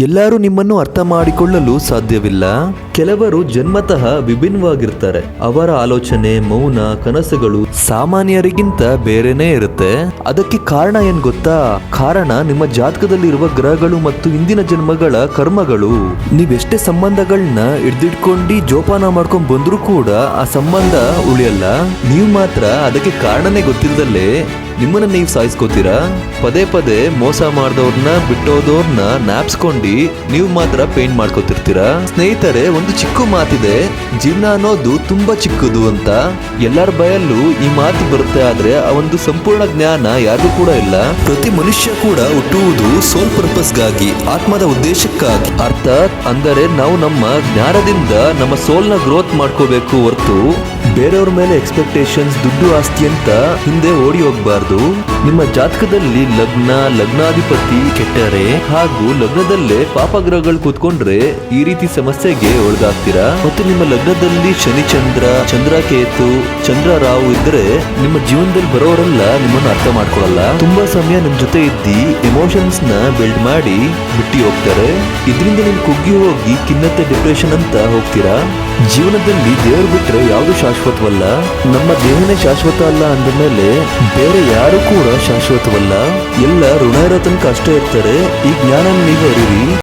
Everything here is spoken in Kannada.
ಎಲ್ಲರೂ ನಿಮ್ಮನ್ನು ಅರ್ಥ ಮಾಡಿಕೊಳ್ಳಲು ಸಾಧ್ಯವಿಲ್ಲ. ಕೆಲವರು ಜನ್ಮತಃ ವಿಭಿನ್ನವಾಗಿರ್ತಾರೆ. ಅವರ ಆಲೋಚನೆ, ಮೌನ, ಕನಸುಗಳು ಸಾಮಾನ್ಯರಿಗಿಂತ ಬೇರೆನೇ ಇರುತ್ತೆ. ಅದಕ್ಕೆ ಕಾರಣ ಏನ್ ಗೊತ್ತಾ? ಕಾರಣ ನಿಮ್ಮ ಜಾತಕದಲ್ಲಿರುವ ಗ್ರಹಗಳು ಮತ್ತು ಹಿಂದಿನ ಜನ್ಮಗಳ ಕರ್ಮಗಳು. ನೀವೆಷ್ಟೇ ಸಂಬಂಧಗಳನ್ನ ಹಿಡ್ದಿಡ್ಕೊಂಡು ಜೋಪಾನ ಮಾಡ್ಕೊಂಡ್ ಬಂದ್ರೂ ಕೂಡ ಆ ಸಂಬಂಧ ಉಳಿಯಲ್ಲ. ನೀವು ಮಾತ್ರ ಅದಕ್ಕೆ ಕಾರಣನೇ ಗೊತ್ತಿಲ್ಲದಲ್ಲೇ ನಿಮ್ಮನ್ನ ನೀವು ಸಾಯಿಸ್ಕೋತೀರಾ. ಪದೇ ಪದೇ ಮೋಸ ಮಾಡಿದವ್ರನ್ನ, ಬಿಟ್ಟೋದವ್ರನ್ನ ನ್ಯಾಪ್ಸ್ಕೊಂಡು ನೀವು ಮಾತ್ರ ಪೇಂಟ್ ಮಾಡ್ಕೋತಿರ್ತೀರಾ. ಸ್ನೇಹಿತರೆ, ಒಂದು ಚಿಕ್ಕ ಮಾತಿದೆ, ಜೀವನ ಅನ್ನೋದು ತುಂಬಾ ಚಿಕ್ಕದು ಅಂತ. ಎಲ್ಲರ ಬಯಲ್ಲೂ ಈ ಮಾತು ಬರುತ್ತೆ, ಆದ್ರೆ ಆ ಒಂದು ಸಂಪೂರ್ಣ ಜ್ಞಾನ ಯಾರಿಗೂ ಕೂಡ ಇಲ್ಲ. ಪ್ರತಿ ಮನುಷ್ಯ ಕೂಡ ಹುಟ್ಟುವುದು ಸೋಲ್ ಪರ್ಪಸ್ಗಾಗಿ, ಆತ್ಮದ ಉದ್ದೇಶಕ್ಕಾಗಿ. ಅರ್ಥಾತ್ ಅಂದರೆ ನಾವು ನಮ್ಮ ಜ್ಞಾನದಿಂದ ನಮ್ಮ ಸೋಲ್ನ ಗ್ರೋತ್ ಮಾಡ್ಕೋಬೇಕು ಹೊರತು ಬೇರೆಯವ್ರ ಮೇಲೆ ಎಕ್ಸ್ಪೆಕ್ಟೇಷನ್ಸ್, ದುಡ್ಡು, ಆಸ್ತಿ ಅಂತ ಹಿಂದೆ ಓಡಿ ಹೋಗ್ಬಾರ್ದು. ನಿಮ್ಮ ಜಾತಕದಲ್ಲಿ ಲಗ್ನ, ಲಗ್ನಾಧಿಪತಿ ಕೆಟ್ಟರೆ ಹಾಗೂ ಲಗ್ನದಲ್ಲೇ ಪಾಪಗ್ರಹಗಳು ಕೂತ್ಕೊಂಡ್ರೆ ಈ ರೀತಿ ಸಮಸ್ಯೆಗೆ ಒಳಗಾಗ್ತೀರಾ. ಮತ್ತು ನಿಮ್ಮ ಲಗ್ನದಲ್ಲಿ ಶನಿ, ಚಂದ್ರ, ಚಂದ್ರಕೇತು, ಚಂದ್ರ, ರಾಹು ಇದ್ರೆ ನಿಮ್ಮ ಜೀವನದಲ್ಲಿ ಬರೋರೆಲ್ಲ ನಿಮ್ಮನ್ನು ಅರ್ಥ ಮಾಡ್ಕೊಳ್ಳಲ್ಲ. ತುಂಬಾ ಸಮಯ ನಿಮ್ ಜೊತೆ ಇದ್ದಿ ಎಮೋಷನ್ಸ್ ನ ಬಿಲ್ಡ್ ಮಾಡಿ ಬಿಟ್ಟು ಹೋಗ್ತಾರೆ. ಇದರಿಂದ ನಿಮ್ ಕುಗ್ಗಿ ಹೋಗಿ ಖಿನ್ನತೆ, ಡಿಪ್ರೆಷನ್ ಅಂತ ಹೋಗ್ತೀರಾ. ಜೀವನದಲ್ಲಿ ದೇವರು ಬಿಟ್ರೆ ಯಾವುದು ಶಾಶ್ವತವಲ್ಲ. ನಮ್ಮ ದೇಹನೇ ಶಾಶ್ವತ ಅಲ್ಲ ಅಂದ ಮೇಲೆ ಬೇರೆ ಯಾರು ಕೂಡ ಶಾಶ್ವತವಲ್ಲ. ಎಲ್ಲ ಋಣ ಇರೋ ತನಕ ಅಷ್ಟೇ ಇರ್ತಾರೆ. ಈ ಜ್ಞಾನ ನೀವು ಅರಿರಿ.